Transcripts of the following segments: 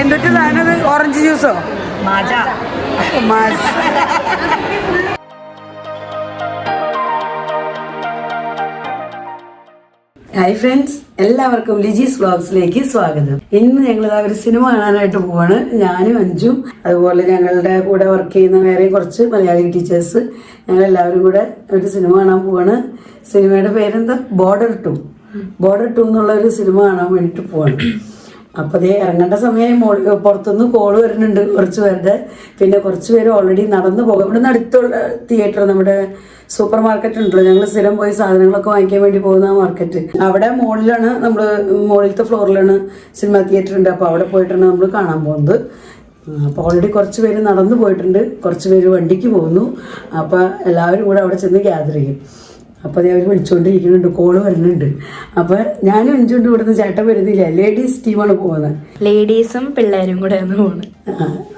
എന്തൊക്കെ സാധനം? Orange ജ്യൂസോ? Hi friends, എല്ലാവർക്കും ലിജീസ് വ്ളോഗ്സിലേക്ക് സ്വാഗതം. ഇന്ന് ഞങ്ങൾ ഒരു സിനിമ കാണാനായിട്ട് പോവാണ്. ഞാനും അഞ്ചും അതുപോലെ ഞങ്ങളുടെ കൂടെ വർക്ക് ചെയ്യുന്ന വേറെ കുറച്ച് മലയാളി ടീച്ചേഴ്സ്, ഞങ്ങൾ എല്ലാവരും കൂടെ ഒരു സിനിമ കാണാൻ പോവാണ്. സിനിമയുടെ പേരെന്താ? ബോർഡർ 2 എന്നുള്ള ഒരു സിനിമ കാണാൻ വേണ്ടിയിട്ട് പോവാണ്. അപ്പോൾ അതേ ഇറങ്ങേണ്ട സമയം പുറത്തുനിന്ന് കോള് വരുന്നുണ്ട് കുറച്ച് പേരുടെ. പിന്നെ കുറച്ച് പേര് ഓൾറെഡി നടന്നു പോകും. ഇവിടെ നിന്ന് അടുത്തുള്ള തിയേറ്റർ, നമ്മുടെ സൂപ്പർ മാർക്കറ്റ് ഉണ്ടല്ലോ, ഞങ്ങൾ സ്ഥിരം പോയി സാധനങ്ങളൊക്കെ വാങ്ങിക്കാൻ വേണ്ടി പോകുന്ന ആ മാർക്കറ്റ്, അവിടെ മുകളിലാണ്, നമ്മൾ മുകളിലത്തെ ഫ്ലോറിലാണ് സിനിമ തിയേറ്റർ ഉണ്ട്. അപ്പോൾ അവിടെ പോയിട്ടാണ് നമ്മൾ കാണാൻ പോകുന്നത്. അപ്പോൾ ഓൾറെഡി കുറച്ച് പേര് നടന്നു പോയിട്ടുണ്ട്, കുറച്ച് പേര് വണ്ടിക്ക് പോകുന്നു. അപ്പോൾ എല്ലാവരും കൂടെ അവിടെ ചെന്ന് ഗ്യാദർ ചെയ്യും. അപ്പോൾ അവർ വിളിച്ചുകൊണ്ടിരിക്കുന്നുണ്ട്, കോള് വരുന്നുണ്ട്. അപ്പോൾ ഞാനും അഞ്ചുകൊണ്ട് ഇവിടുന്ന് ചേട്ടൻ വരുന്നില്ല, ലേഡീസ് ടീമാണ് പോകുന്നത്. ലേഡീസും പിള്ളേരും കൂടെ ആണ് പോകുന്നത്.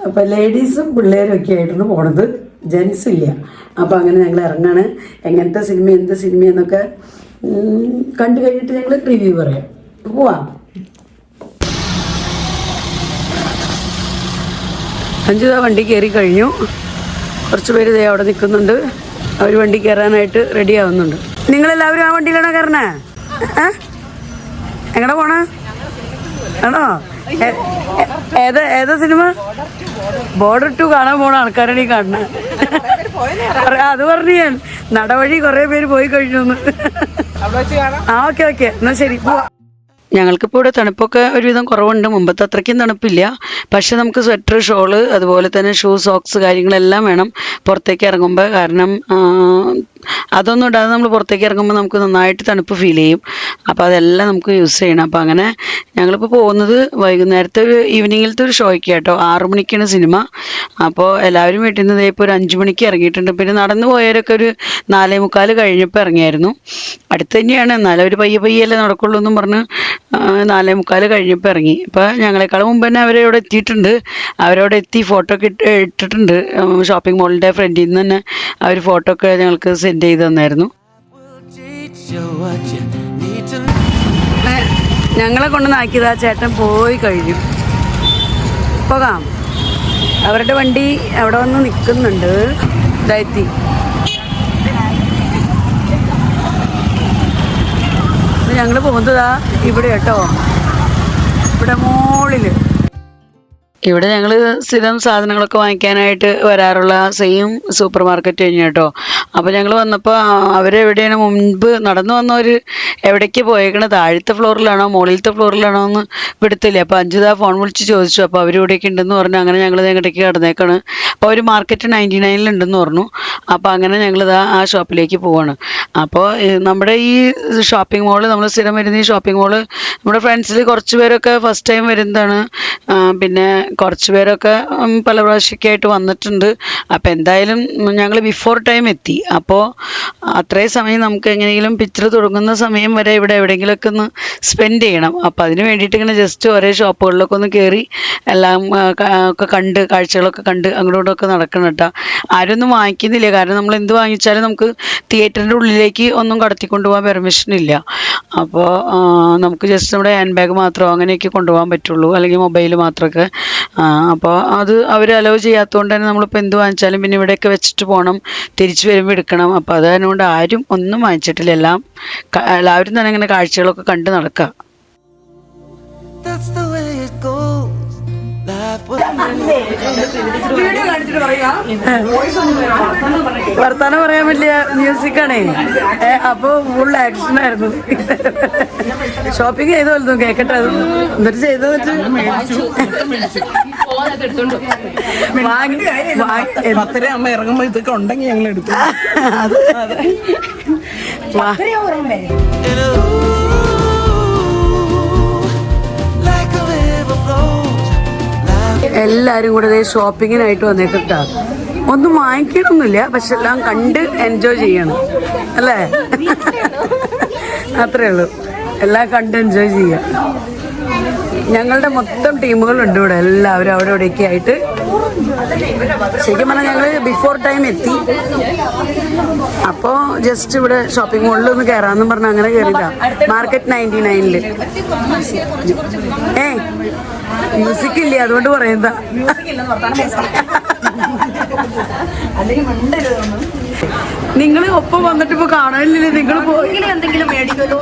അപ്പോൾ ലേഡീസും പിള്ളേരും ഒക്കെ ആയിട്ടാണ് പോണത്, ജെൻസ് ഇല്ല. അപ്പോൾ അങ്ങനെ ഞങ്ങൾ ഇറങ്ങാണ്. എങ്ങനത്തെ സിനിമ, എന്ത് സിനിമ എന്നൊക്കെ കണ്ടു കഴിഞ്ഞിട്ട് ഞങ്ങൾ റിവ്യൂ പറയാം. പോവാം. അഞ്ചു വണ്ടി കയറി കഴിഞ്ഞു. കുറച്ച് പേര് ദേ അവിടെ നിൽക്കുന്നുണ്ട്. അവർ വണ്ടി കയറാനായിട്ട് റെഡി ആവുന്നുണ്ട്. നിങ്ങളെല്ലാവരും ആ വണ്ടിയിലാണോ കയറണേ? എങ്ങടെ പോണ ആണോ? ഏതാ സിനിമ? ബോർഡർ 2 കാണാൻ പോണ ആൾക്കാരാണ് ഈ കാണുന്നത്. അത് പറഞ്ഞു ഞാൻ, നടവഴി കുറെ പേര് പോയി കഴിഞ്ഞു. ഓക്കെ എന്നാ ശരി, പോവാ. ഞങ്ങൾക്കിപ്പോൾ ഇവിടെ തണുപ്പൊക്കെ ഒരുവിധം കുറവുണ്ട്, മുമ്പത്തെ അത്രയ്ക്കും തണുപ്പില്ല. പക്ഷെ നമുക്ക് സ്വെറ്റർ, ഷോള്, അതുപോലെ തന്നെ ഷൂ, സോക്സ് കാര്യങ്ങളെല്ലാം വേണം പുറത്തേക്ക് ഇറങ്ങുമ്പോൾ. കാരണം അതൊന്നും ഇടാതെ നമ്മൾ പുറത്തേക്ക് ഇറങ്ങുമ്പോൾ നമുക്ക് നന്നായിട്ട് തണുപ്പ് ഫീൽ ചെയ്യും. അപ്പോൾ അതെല്ലാം നമുക്ക് യൂസ് ചെയ്യണം. അപ്പോൾ അങ്ങനെ ഞങ്ങളിപ്പോൾ പോകുന്നത് വൈകുന്നേരത്തെ ഒരു ഈവനിങ്ങിലത്തെ ഒരു ഷോയ്ക്ക് കേട്ടോ. 6 മണിക്കാണ് സിനിമ. അപ്പോൾ എല്ലാവരും വീട്ടിൽ നിന്ന് ഇപ്പോൾ ഒരു 5 മണിക്ക് ഇറങ്ങിയിട്ടുണ്ട്. പിന്നെ നടന്നു പോയവരൊക്കെ ഒരു 4:45 കഴിഞ്ഞപ്പോൾ ഇറങ്ങിയായിരുന്നു. അടുത്ത് തന്നെയാണ്, എന്നാലും ഒരു പയ്യല്ലേ നടക്കുള്ളൂ എന്നും പറഞ്ഞ് 4:45 കഴിഞ്ഞപ്പോൾ ഇറങ്ങി. ഇപ്പോൾ ഞങ്ങളെക്കാളും മുമ്പ് തന്നെ അവരവിടെ എത്തിയിട്ടുണ്ട്. അവരവിടെ എത്തി ഫോട്ടോ ഒക്കെ ഇട്ടിട്ടുണ്ട്. ഷോപ്പിംഗ് മോളിൻ്റെ ഫ്രണ്ടിൽ നിന്ന് തന്നെ അവർ ഫോട്ടോ ഒക്കെ ഞങ്ങൾക്ക് സെൻഡ് ചെയ്ത് തന്നായിരുന്നു. ഞങ്ങളെ കൊണ്ടുവന്നാക്കിയത് ആ ചേട്ടൻ പോയി കഴിഞ്ഞു. പോകാം. അവരുടെ വണ്ടി അവിടെ വന്ന് നിൽക്കുന്നുണ്ട്. ഇതായി ഞങ്ങൾ പോകുന്നതാ ഇവിടെ കേട്ടോ, ഇവിടെ മോളിൽ. ഇവിടെ ഞങ്ങൾ സ്ഥിരം സാധനങ്ങളൊക്കെ വാങ്ങിക്കാനായിട്ട് വരാറുള്ള സെയിം സൂപ്പർ മാർക്കറ്റ് കഴിഞ്ഞു കേട്ടോ. അപ്പോൾ ഞങ്ങൾ വന്നപ്പോൾ അവരെവിടെയാണ് മുൻപ് നടന്നു വന്നവർ എവിടേക്ക് പോയേക്കണത്, താഴത്തെ ഫ്ലോറിലാണോ മുകളിലത്തെ ഫ്ലോറിലാണോ എന്ന് പിടുത്തില്ല. അപ്പോൾ അഞ്ചുതാ ഫോൺ വിളിച്ച് ചോദിച്ചു. അപ്പോൾ അവർ ഇവിടേക്ക് ഉണ്ടെന്ന് പറഞ്ഞു. അങ്ങനെ ഞങ്ങൾ ഇങ്ങോട്ടേക്ക് കടന്നേക്കാണ്. അപ്പോൾ ഒരു മാർക്കറ്റ് 99 ഉണ്ടെന്ന് പറഞ്ഞു. അപ്പോൾ അങ്ങനെ ഞങ്ങളിതാ ആ ഷോപ്പിലേക്ക് പോവാണ്. അപ്പോൾ നമ്മുടെ ഈ ഷോപ്പിംഗ് മോള്, നമ്മൾ സ്ഥിരം വരുന്ന ഈ ഷോപ്പിംഗ് മോള്, നമ്മുടെ ഫ്രണ്ട്സിൽ കുറച്ച് പേരൊക്കെ ഫസ്റ്റ് ടൈം വരുന്നതാണ്. പിന്നെ കുറച്ച് പേരൊക്കെ പല പ്രാവശ്യമൊക്കെ ആയിട്ട് വന്നിട്ടുണ്ട്. അപ്പോൾ എന്തായാലും ഞങ്ങൾ ബിഫോർ ടൈം എത്തി. അപ്പോൾ അത്രയും സമയം നമുക്ക് എങ്ങനെയെങ്കിലും പിക്ചർ തുടങ്ങുന്ന സമയം വരെ ഇവിടെ എവിടെയെങ്കിലുമൊക്കെ ഒന്ന് സ്പെൻഡ് ചെയ്യണം. അപ്പോൾ അതിന് വേണ്ടിയിട്ട് ഇങ്ങനെ ജസ്റ്റ് ഓരോ ഷോപ്പുകളിലൊക്കെ ഒന്ന് കയറി എല്ലാം ഒക്കെ കണ്ട്, കാഴ്ചകളൊക്കെ കണ്ട് അങ്ങോട്ടൊക്കെ നടക്കണം കേട്ടോ. ആരും ഒന്നും വാങ്ങിക്കുന്നില്ല. കാരണം നമ്മൾ എന്ത് വാങ്ങിച്ചാലും നമുക്ക് തിയേറ്ററിൻ്റെ ഉള്ളിലേക്ക് ഒന്നും കടത്തിക്കൊണ്ടു പോകാൻ പെർമിഷൻ ഇല്ല. അപ്പോൾ നമുക്ക് ജസ്റ്റ് നമ്മുടെ ഹാൻഡ് ബാഗ് മാത്രമോ അങ്ങനെയൊക്കെ കൊണ്ടുപോകാൻ പറ്റുള്ളൂ, അല്ലെങ്കിൽ മൊബൈൽ മാത്രമൊക്കെ. അപ്പോൾ അത് അവർ അലോ ചെയ്യാത്തതുകൊണ്ട് തന്നെ നമ്മളിപ്പോൾ എന്ത് വാങ്ങിച്ചാലും പിന്നെ ഇവിടെയൊക്കെ വെച്ചിട്ട് പോകണം, തിരിച്ചു വരുമ്പോൾ എടുക്കണം. അപ്പോൾ അത് അതുകൊണ്ട് ആരും ഒന്നും വാങ്ങിച്ചിട്ടില്ല. എല്ലാവരും തന്നെ ഇങ്ങനെ കാഴ്ചകളൊക്കെ കണ്ട് നടക്കുക. വർത്താനം പറയാൻ വലിയ മ്യൂസിക്കാണേ. അപ്പോൾ ഫുൾ ആക്ഷൻ ആയിരുന്നു. ഷോപ്പിംഗ് ചെയ്തോന്നു കേക്കട്ടെ. അത് എന്നിട്ട് ചെയ്തിട്ട് അമ്മ ഇറങ്ങുമ്പോ ഇതൊക്കെ ഉണ്ടെങ്കിൽ ഞങ്ങൾ എടുത്തു. എല്ലാവരും കൂടെ ഷോപ്പിങ്ങിനായിട്ട് വന്നേക്കിട്ടാ. ഒന്നും വാങ്ങിക്കണമൊന്നുമില്ല, പക്ഷെ എല്ലാം കണ്ട് എൻജോയ് ചെയ്യണം അല്ലേ? അത്രേ ഉള്ളൂ, എല്ലാം കണ്ട് എൻജോയ് ചെയ്യാം. ഞങ്ങളുടെ മൊത്തം ടീമുകളുണ്ട് ഇവിടെ, എല്ലാവരും അവിടെ ഇവിടെയൊക്കെ ആയിട്ട്. ശരിക്കും പറഞ്ഞാൽ ഞങ്ങൾ ബിഫോർ ടൈം എത്തി. അപ്പോൾ ജസ്റ്റ് ഇവിടെ ഷോപ്പിംഗ് മോളിൽ ഒന്ന് കയറാമെന്നും പറഞ്ഞ് അങ്ങനെ കയറിയതാ. മാർക്കറ്റ് 99-ല്. മ്യൂസിക് ഇല്ലേ, അതുകൊണ്ട് പറയുന്നതാ. നിങ്ങൾ ഒപ്പം വന്നിട്ട് ഇപ്പൊ കാണാനില്ലേ? നിങ്ങൾ പോയി എന്തെങ്കിലും മേടിക്കുമല്ലോ.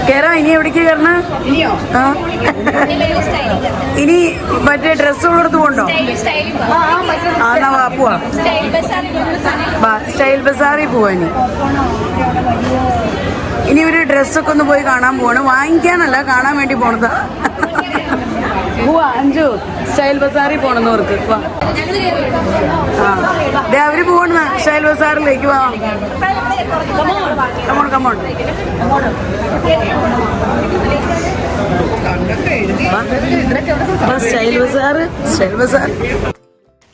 കേറാ. ഇനി എവിടേക്ക് കയറണ? ഇനി മറ്റേ ഡ്രസ് ഉള്ളിടത്ത് പോണ്ടോ? എന്നാ വാ പോവാ. സ്റ്റൈൽ ബസാറിൽ പോവാ. ഇനി ഒരു ഡ്രസ്സൊക്കെ ഒന്ന് പോയി കാണാൻ പോവാണ്. വാങ്ങിക്കാനല്ല, കാണാൻ വേണ്ടി പോണതാ. പോവാ അഞ്ചു. സ്റ്റൈൽ ബസാറിൽ പോണെന്നവർക്ക് വാ. അവര് പോകണ സ്റ്റൈൽ ബസാറിലേക്ക് വാ. Come on come on. Style Bazaar, Style Bazaar.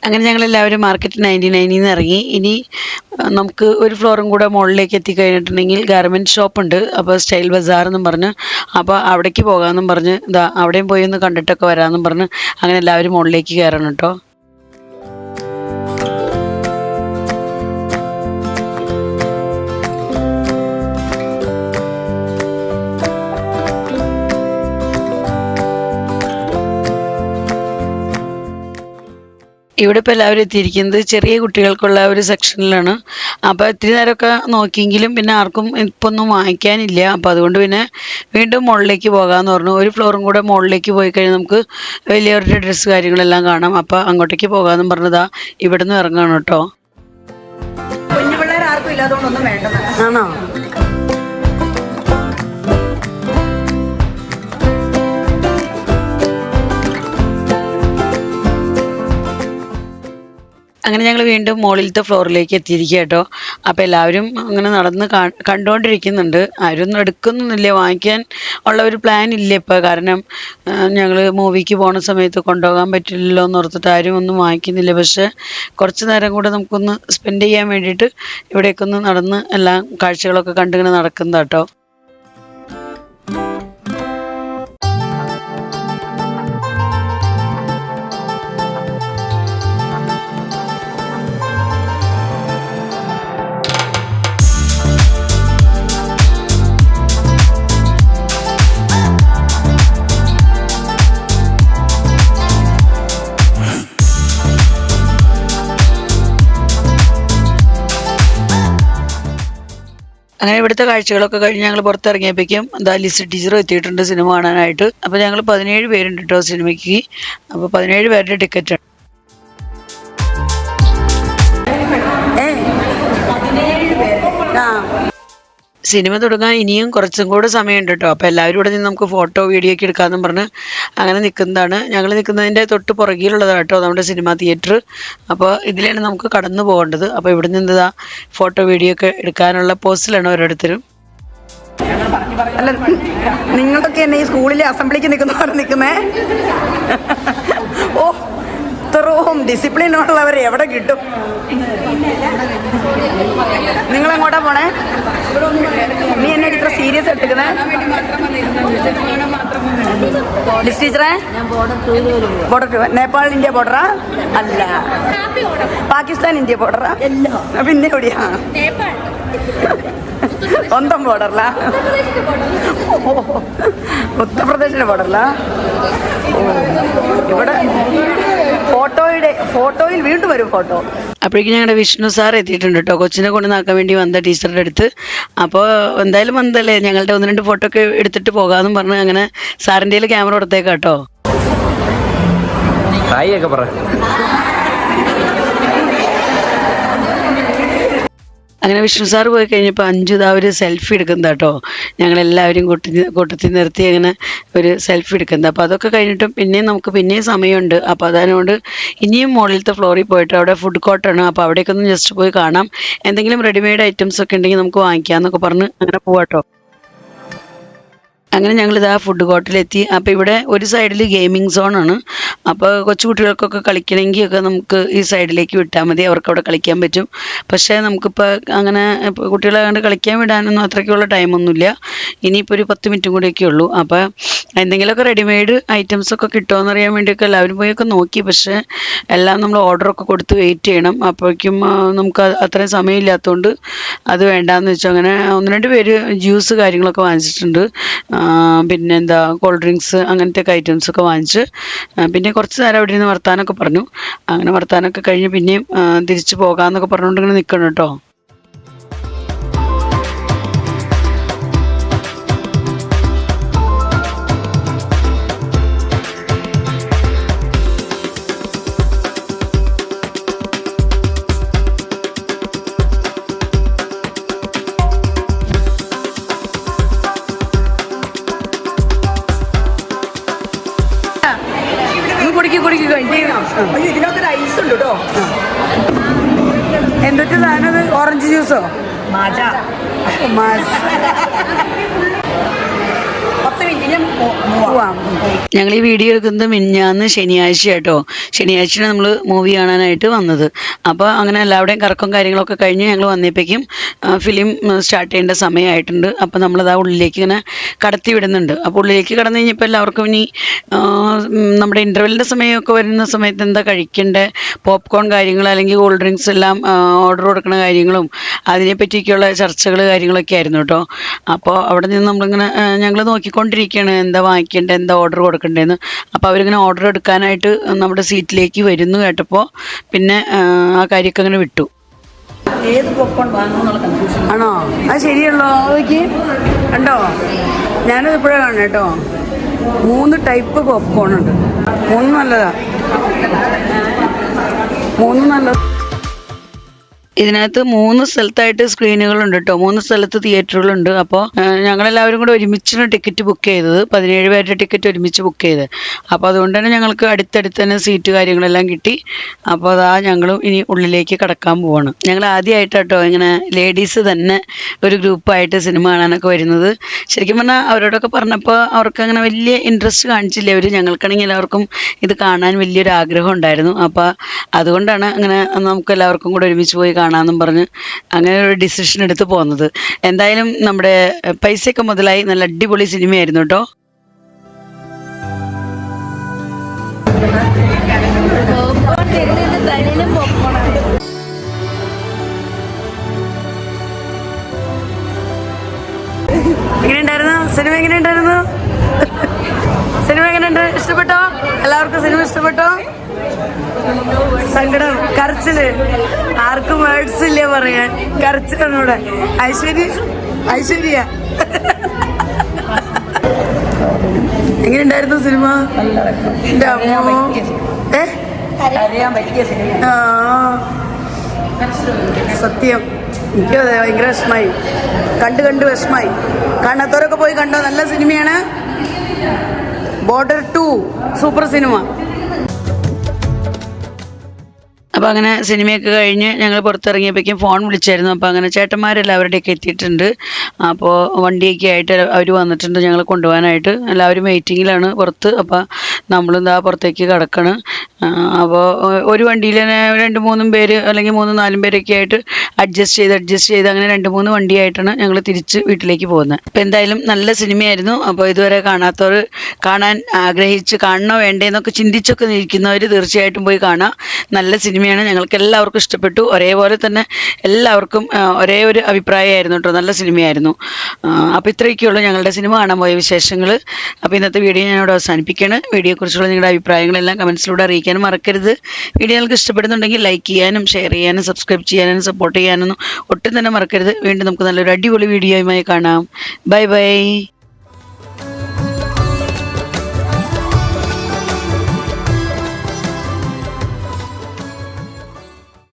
അങ്ങനെ ഞങ്ങളെല്ലാവരും മാർക്കറ്റ് 99-ന്ന് ഇറങ്ങി. ഇനി നമുക്ക് ഒരു ഫ്ലോറും കൂടെ മുകളിലേക്ക് എത്തിക്കഴിഞ്ഞിട്ടുണ്ടെങ്കിൽ ഗാർമെൻറ്റ് ഷോപ്പുണ്ട്. അപ്പോൾ സ്റ്റൈൽ ബസാർ എന്നും പറഞ്ഞ്, അപ്പോൾ അവിടേക്ക് പോകാമെന്നും പറഞ്ഞ് അവിടെയും പോയി ഒന്ന് കണ്ടിട്ടൊക്കെ വരാമെന്നും പറഞ്ഞ് അങ്ങനെ എല്ലാവരും മുകളിലേക്ക് കയറണം കേട്ടോ. ഇവിടെ ഇപ്പോൾ എല്ലാവരും എത്തിയിരിക്കുന്നത് ചെറിയ കുട്ടികൾക്കുള്ള ഒരു സെക്ഷനിലാണ്. അപ്പോൾ ഇത്തിരി നേരമൊക്കെ നോക്കിയെങ്കിലും പിന്നെ ആർക്കും ഇപ്പം ഒന്നും വാങ്ങിക്കാനില്ല. അപ്പോൾ അതുകൊണ്ട് പിന്നെ വീണ്ടും മുകളിലേക്ക് പോകാമെന്ന് പറഞ്ഞു. ഒരു ഫ്ലോറും കൂടെ മുകളിലേക്ക് പോയി കഴിഞ്ഞാൽ നമുക്ക് വലിയവരുടെ ഡ്രസ്സ് കാര്യങ്ങളെല്ലാം കാണാം. അപ്പോൾ അങ്ങോട്ടേക്ക് പോകാമെന്നും പറഞ്ഞതാ ഇവിടെ നിന്ന് ഇറങ്ങണം കേട്ടോ. കുഞ്ഞു പിള്ളേർ ആർക്കും ഇല്ലാത്തതുകൊണ്ടൊന്നും വേണ്ടത് ആണോ? അങ്ങനെ ഞങ്ങൾ വീണ്ടും മുകളിലത്തെ ഫ്ലോറിലേക്ക് എത്തിയിരിക്കുക കേട്ടോ. അപ്പോൾ എല്ലാവരും അങ്ങനെ നടന്ന് കണ്ടുകൊണ്ടിരിക്കുന്നുണ്ട്. ആരും ഒന്നും എടുക്കുന്നൊന്നുമില്ല, വാങ്ങിക്കാൻ ഉള്ള ഒരു പ്ലാൻ ഇല്ല ഇപ്പോൾ. കാരണം ഞങ്ങൾ മൂവിക്ക് പോണ സമയത്ത് കൊണ്ടുപോകാൻ പറ്റില്ലല്ലോ എന്ന് ഓർത്തിട്ട് ആരും ഒന്നും വാങ്ങിക്കുന്നില്ല. പക്ഷേ കുറച്ച് നേരം കൂടെ നമുക്കൊന്ന് സ്പെൻഡ് ചെയ്യാൻ വേണ്ടിയിട്ട് ഇവിടേക്ക് ഒന്ന് നടന്ന് എല്ലാം കാഴ്ചകളൊക്കെ കണ്ടിങ്ങനെ നടക്കുന്നത് കേട്ടോ. അങ്ങനെ ഇവിടുത്തെ കാഴ്ചകളൊക്കെ കഴിഞ്ഞ് ഞങ്ങൾ പുറത്തിറങ്ങിയപ്പോഴേക്കും ലിസി ടീച്ചറും എത്തിയിട്ടുണ്ട് സിനിമ കാണാനായിട്ട്. അപ്പോൾ ഞങ്ങൾ 17 പേരുണ്ട് കേട്ടോ സിനിമയ്ക്ക്. അപ്പോൾ 17 പേരുടെ ടിക്കറ്റാണ്. സിനിമ തുടങ്ങാൻ ഇനിയും കുറച്ചും കൂടെ സമയമുണ്ട് കേട്ടോ. അപ്പോൾ എല്ലാവരും ഇവിടെ നിന്ന് നമുക്ക് ഫോട്ടോ വീഡിയോ ഒക്കെ എടുക്കാമെന്നും പറഞ്ഞ് അങ്ങനെ നിൽക്കുന്നതാണ്. ഞങ്ങൾ നിൽക്കുന്നതിൻ്റെ തൊട്ട് പുറകിലുള്ളതാണ് കേട്ടോ നമ്മുടെ സിനിമ തിയേറ്റർ. അപ്പോൾ ഇതിലാണ് നമുക്ക് കടന്നു പോകേണ്ടത്. അപ്പോൾ ഇവിടെ നിന്ന് ഫോട്ടോ വീഡിയോ ഒക്കെ എടുക്കാനുള്ള പോസ്റ്റിലാണ് ഓരോരുത്തരും. അല്ല, നിങ്ങളൊക്കെ എന്നെ ഈ സ്കൂളിലെ അസംബ്ലിക്ക് നിൽക്കുന്നേ. ഓ, ഇത്രയും ഡിസിപ്ലിൻ ഉള്ളവരെ എവിടെ കിട്ടും? നിങ്ങളെങ്ങോട്ടാ പോണേ? നീ എന്നെ ഇത്ര സീരിയസ് എടുക്കുന്നേ? ലിസ്റ്റ് ടീച്ചറെ, ബോർഡർ 2. നേപ്പാൾ ഇന്ത്യ ബോർഡറാ? അല്ല. പാകിസ്ഥാൻ ഇന്ത്യ ബോർഡറാ? പിന്നെ എവിടെയാ? സ്വന്തം ബോർഡറിലാ? ഉത്തർപ്രദേശിന്റെ ബോർഡറിലാ? ഇവിടെ ഫോട്ടോയിൽ വീണ്ടും വരും ഫോട്ടോ. അപ്പോഴേക്കും ഞങ്ങളുടെ വിഷ്ണു സാർ എത്തിയിട്ടുണ്ട് കേട്ടോ, കൊച്ചിനെ കൊണ്ട് നാക്കാൻ വേണ്ടി വന്ന ടീച്ചറുടെ അടുത്ത്. അപ്പോൾ എന്തായാലും വന്നതല്ലേ, ഞങ്ങളുടെ 1-2 ഫോട്ടോ ഒക്കെ എടുത്തിട്ട് പോകാമെന്നും പറഞ്ഞ് അങ്ങനെ സാറിൻ്റെ ക്യാമറ കൊടുത്തേക്കാം കേട്ടോ. അങ്ങനെ വിഷ്ണു സാർ പോയി കഴിഞ്ഞപ്പോൾ അഞ്ചു ഒരു സെൽഫി എടുക്കുന്നത് കേട്ടോ. ഞങ്ങളെല്ലാവരും കൂട്ടത്തിൽ നിർത്തി അങ്ങനെ ഒരു സെൽഫി എടുക്കുന്നത്. അപ്പോൾ അതൊക്കെ കഴിഞ്ഞിട്ടും പിന്നെയും സമയമുണ്ട്. അപ്പോൾ അതുകൊണ്ട് ഇനിയും മുകളിലത്തെ ഫ്ലോറിൽ പോയിട്ട് അവിടെ ഫുഡ് കോർട്ടാണ്. അപ്പോൾ അവിടേക്കൊന്ന് ജസ്റ്റ് പോയി കാണാം, എന്തെങ്കിലും റെഡിമെയ്ഡ് ഐറ്റംസ് ഒക്കെ ഉണ്ടെങ്കിൽ നമുക്ക് വാങ്ങിക്കാമെന്നൊക്കെ പറഞ്ഞ് അങ്ങനെ പോവാട്ടോ. അങ്ങനെ ഞങ്ങളിതാ ഫുഡ് കോർട്ടിലെത്തി. അപ്പോൾ ഇവിടെ ഒരു സൈഡിൽ ഗെയിമിംഗ് സോണാണ്. അപ്പോൾ കൊച്ചു കുട്ടികൾക്കൊക്കെ കളിക്കണമെങ്കിൽ ഒക്കെ നമുക്ക് ഈ സൈഡിലേക്ക് വിട്ടാൽ മതി, അവർക്ക് അവിടെ കളിക്കാൻ പറ്റും. പക്ഷേ നമുക്കിപ്പോൾ അങ്ങനെ കുട്ടികളെ കണ്ട് കളിക്കാൻ വിടാനൊന്നും അത്രയ്ക്കുള്ള ടൈമൊന്നുമില്ല. ഇനിയിപ്പോൾ ഒരു 10 മിനിറ്റും കൂടിയൊക്കെ ഉള്ളൂ. അപ്പോൾ എന്തെങ്കിലുമൊക്കെ റെഡിമെയ്ഡ് ഐറ്റംസൊക്കെ കിട്ടുമോ എന്നറിയാൻ വേണ്ടിയൊക്കെ എല്ലാവരും പോയൊക്കെ നോക്കി. പക്ഷേ എല്ലാം നമ്മൾ ഓർഡറൊക്കെ കൊടുത്ത് വെയിറ്റ് ചെയ്യണം. അപ്പോഴേക്കും നമുക്ക് അത്രയും സമയമില്ലാത്തതുകൊണ്ട് അത് വേണ്ടാന്ന് വെച്ചു. അങ്ങനെ 1-2 പേര് ജ്യൂസ് കാര്യങ്ങളൊക്കെ വാങ്ങിച്ചിട്ടുണ്ട്. പിന്നെന്താ കോൾഡ് ഡ്രിങ്ക്സ് അങ്ങനത്തെ ഐറ്റംസൊക്കെ വാങ്ങിച്ച് പിന്നെ കുറച്ച് നേരം അവിടെ നിന്ന് വർത്താനമൊക്കെ പറഞ്ഞു. അങ്ങനെ വർത്താനമൊക്കെ കഴിഞ്ഞ് പിന്നെയും തിരിച്ചു പോകാമെന്നൊക്കെ പറഞ്ഞുകൊണ്ട് ഇങ്ങനെ നിൽക്കണം കേട്ടോ. ഇതിനകത്തൊരു ഐസ് ഉണ്ട് കേട്ടോ. എന്തൊക്കെ സാധനം? ഓറഞ്ച് ജ്യൂസോ? മാജ. 10 മിനിറ്റിന് പോവാം. ഞങ്ങൾ ഈ വീഡിയോ എടുക്കുന്നത് മിനിഞ്ഞാന്ന് ശനിയാഴ്ച കേട്ടോ. ശനിയാഴ്ചയാണ് നമ്മൾ മൂവി കാണാനായിട്ട് വന്നത്. അപ്പോൾ അങ്ങനെ എല്ലാവരുടെയും കറക്കം കാര്യങ്ങളൊക്കെ കഴിഞ്ഞ് ഞങ്ങൾ വന്നപ്പോഴേക്കും ഫിലിം സ്റ്റാർട്ട് ചെയ്യേണ്ട സമയമായിട്ടുണ്ട്. അപ്പോൾ നമ്മളത് ആ ഉള്ളിലേക്ക് ഇങ്ങനെ കടത്തി വിടുന്നുണ്ട്. അപ്പോൾ ഉള്ളിലേക്ക് കടന്നു കഴിഞ്ഞപ്പോൾ എല്ലാവർക്കും ഇനി നമ്മുടെ ഇൻ്റർവെല്ലിൻ്റെ സമയമൊക്കെ വരുന്ന സമയത്ത് എന്താ കഴിക്കേണ്ടത്, പോപ്കോൺ കാര്യങ്ങൾ അല്ലെങ്കിൽ കൂൾ ഡ്രിങ്ക്സ് എല്ലാം ഓർഡർ കൊടുക്കുന്ന കാര്യങ്ങളും അതിനെപ്പറ്റിയൊക്കെയുള്ള ചർച്ചകൾ കാര്യങ്ങളൊക്കെ ആയിരുന്നു കേട്ടോ. അപ്പോൾ അവിടെ നിന്ന് നമ്മളിങ്ങനെ ഞങ്ങൾ നോക്കിക്കൊണ്ടിരിക്കുകയാണ് എന്താ വാങ്ങിക്കേണ്ടത്, എന്താ ഓർഡർ കൊടുക്കേണ്ടതെന്ന്. അപ്പോൾ അവരിങ്ങനെ ഓർഡർ എടുക്കാനായിട്ട് നമ്മുടെ സീറ്റിലേക്ക് വരുന്നു കേട്ടപ്പോൾ പിന്നെ ആ കാര്യമൊക്കെ അങ്ങനെ വിട്ടു. ഏത് പോപ്കോൺ വാങ്ങുമെന്നുള്ള കൺഫ്യൂഷൻ ആണോ? അത് ശരിയല്ലോ. നോക്കി കണ്ടോ, ഞാനത് ഇപ്പോഴേ കാണണം കേട്ടോ. 3 ടൈപ്പ് പോപ്കോൺ ഉണ്ട്. 3 നല്ലതാ, 3 നല്ലത്. ഇതിനകത്ത് 3 സ്ഥലത്തായിട്ട് സ്ക്രീനുകളുണ്ട് കേട്ടോ. 3 സ്ഥലത്ത് തിയേറ്ററുകളുണ്ട്. അപ്പോൾ ഞങ്ങളെല്ലാവരും കൂടെ ഒരുമിച്ചാണ് ടിക്കറ്റ് ബുക്ക് ചെയ്തത്. 17 പേരുടെ ടിക്കറ്റ് ഒരുമിച്ച് ബുക്ക് ചെയ്ത്. അപ്പോൾ അതുകൊണ്ട് തന്നെ ഞങ്ങൾക്ക് അടുത്തടുത്ത് തന്നെ സീറ്റ് കാര്യങ്ങളെല്ലാം കിട്ടി. അപ്പോൾ അതാ ഞങ്ങളും ഇനി ഉള്ളിലേക്ക് കടക്കാൻ പോവാണ്. ഞങ്ങൾ ആദ്യമായിട്ട് കേട്ടോ ഇങ്ങനെ ലേഡീസ് തന്നെ ഒരു ഗ്രൂപ്പായിട്ട് സിനിമ കാണാനൊക്കെ വരുന്നത്. ശരിക്കും പറഞ്ഞാൽ അവരോടൊക്കെ പറഞ്ഞപ്പോൾ അവർക്ക് അങ്ങനെ വലിയ ഇൻട്രസ്റ്റ് കാണിച്ചില്ല അവർ. ഞങ്ങൾക്കാണെങ്കിൽ എല്ലാവർക്കും ഇത് കാണാൻ വലിയൊരു ആഗ്രഹം ഉണ്ടായിരുന്നു. അപ്പോൾ അതുകൊണ്ടാണ് അങ്ങനെ നമുക്ക് എല്ലാവർക്കും കൂടെ ഒരുമിച്ച് പോയി കാണാമെന്നും പറഞ്ഞ് അങ്ങനെ ഒരു ഡിസിഷൻ എടുത്ത് പോകുന്നത്. എന്തായാലും നമ്മുടെ പൈസയൊക്കെ മുതലായി. നല്ല അടിപൊളി സിനിമയായിരുന്നു കേട്ടോ. എങ്ങനെയുണ്ടായിരുന്നു സിനിമ? എങ്ങനെയുണ്ടായിരുന്നു സിനിമ? എങ്ങനെയുണ്ട്? ഇഷ്ടപ്പെട്ടോ? എല്ലാവർക്കും സിനിമ ഇഷ്ടപ്പെട്ടോ? സങ്കടം, കരച്ചില്, ആർക്കും വേർഡ്സ് ഇല്ല പറയാൻ. കരച്ചിലാണ് ഇവിടെ. ഐശ്വര്യ എങ്ങനെയുണ്ടായിരുന്നു സിനിമ? സത്യം എനിക്കും അതെ, ഭയങ്കര വിഷമായി. കണ്ട് വിഷമായി. കാണാത്തവരൊക്കെ പോയി കണ്ടോ? നല്ല സിനിമയാണ്. Border 2 super cinema. അപ്പോൾ അങ്ങനെ സിനിമയൊക്കെ കഴിഞ്ഞ് ഞങ്ങൾ പുറത്തിറങ്ങിയപ്പോഴേക്കും ഫോൺ വിളിച്ചായിരുന്നു. അപ്പോൾ അങ്ങനെ ചേട്ടന്മാരെല്ലാവരുടെയൊക്കെ എത്തിയിട്ടുണ്ട്. അപ്പോൾ വണ്ടിയൊക്കെ ആയിട്ട് അവർ വന്നിട്ടുണ്ട് ഞങ്ങൾ കൊണ്ടുപോകാനായിട്ട്. എല്ലാവരും വെയിറ്റിങ്ങിലാണ് പുറത്ത്. അപ്പോൾ നമ്മളിതാ പുറത്തേക്ക് കിടക്കണം. അപ്പോൾ ഒരു വണ്ടിയിൽ തന്നെ 2-3 പേര് അല്ലെങ്കിൽ 3-4 പേരൊക്കെ ആയിട്ട് അഡ്ജസ്റ്റ് ചെയ്ത് അങ്ങനെ 2-3 വണ്ടിയായിട്ടാണ് ഞങ്ങൾ തിരിച്ച് വീട്ടിലേക്ക് പോകുന്നത്. അപ്പോൾ എന്തായാലും നല്ല സിനിമയായിരുന്നു. അപ്പോൾ ഇതുവരെ കാണാത്തവർ, കാണാൻ ആഗ്രഹിച്ച് കാണണോ വേണ്ടേന്നൊക്കെ ചിന്തിച്ചൊക്കെ ഇരിക്കുന്നവർ തീർച്ചയായിട്ടും പോയി കാണാം. നല്ല സിനിമയാണ്. ഞങ്ങൾക്ക് എല്ലാവർക്കും ഇഷ്ടപ്പെട്ടു. ഒരേപോലെ തന്നെ എല്ലാവർക്കും ഒരേ ഒരു അഭിപ്രായമായിരുന്നു കേട്ടോ. നല്ല സിനിമയായിരുന്നു. അപ്പോൾ ഇത്രയൊക്കെയുള്ളൂ ഞങ്ങളുടെ സിനിമ കാണാൻ പോയ വിശേഷങ്ങൾ. അപ്പോൾ ഇന്നത്തെ വീഡിയോ ഞാനിവിടെ അവസാനിപ്പിക്കുകയാണ്. വീഡിയോയെക്കുറിച്ചുള്ള നിങ്ങളുടെ അഭിപ്രായങ്ങളെല്ലാം കമൻസിലൂടെ അറിയിക്കാനും മറക്കരുത്. വീഡിയോ നിങ്ങൾക്ക് ഇഷ്ടപ്പെടുന്നുണ്ടെങ്കിൽ ലൈക്ക് ചെയ്യാനും ഷെയർ ചെയ്യാനും സബ്സ്ക്രൈബ് ചെയ്യാനും സപ്പോർട്ട് ചെയ്യാനൊന്നും ഒട്ടും തന്നെ മറക്കരുത്. വീണ്ടും നമുക്ക് നല്ലൊരു അടിപൊളി വീഡിയോയുമായി കാണാം. Bye bye.